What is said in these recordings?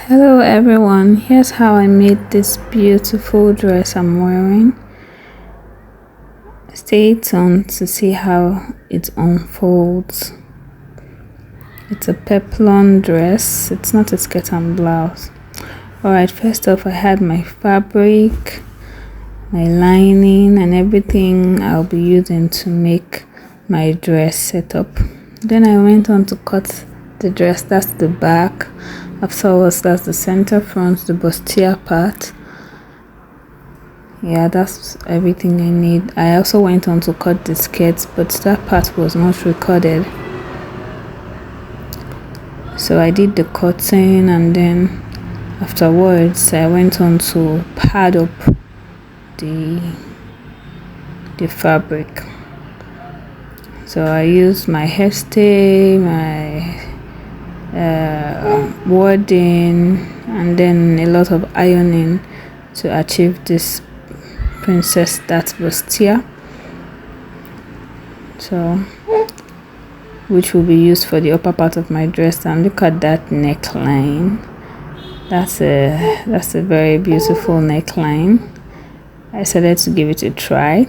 Hello everyone, here's how I made this beautiful dress I'm wearing. Stay tuned to see how it unfolds. It's a peplum dress, it's not a skirt and blouse. Alright, first off I had my fabric, my lining and everything I'll be using to make my dress setup. Then I went on to cut the dress, that's the back. Afterwards, that's the center front, the bustier part. Yeah, that's everything I need. I also went on to cut the skirts, but that part was not recorded. So I did the cutting, and then afterwards I went on to pad up the fabric. So I used my hairstay, my wording, and then a lot of ironing to achieve this princess that bustier, so which will be used for the upper part of my dress. And look at that neckline. That's a very beautiful neckline. I decided to give it a try,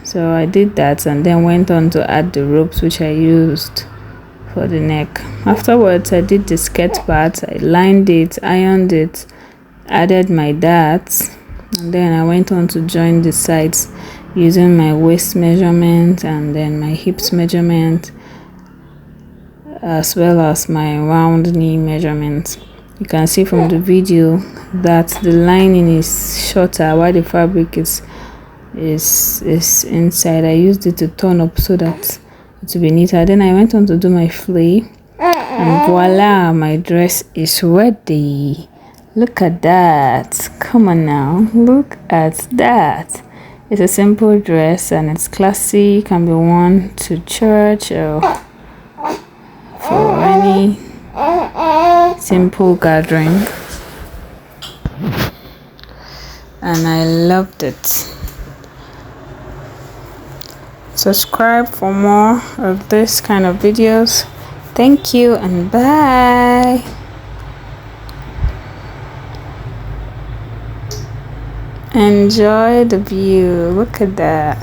so I did that and then went on to add the ropes which I used for the neck. Afterwards I did the skirt part. I lined it, ironed it, added my darts, and then I went on to join the sides using my waist measurement and then my hips measurement, as well as my round knee measurement. You can see from the video that the lining is shorter while the fabric is inside. I used it to turn up so that it will be neater. Then I went on to do my flay, and voila, my dress is ready. Look at that. Come on now, look at that. It's a simple dress and it's classy. Can be worn to church or for any simple gathering, and I loved it. Subscribe for more of this kind of videos. Thank you and bye. Enjoy the view. Look at that.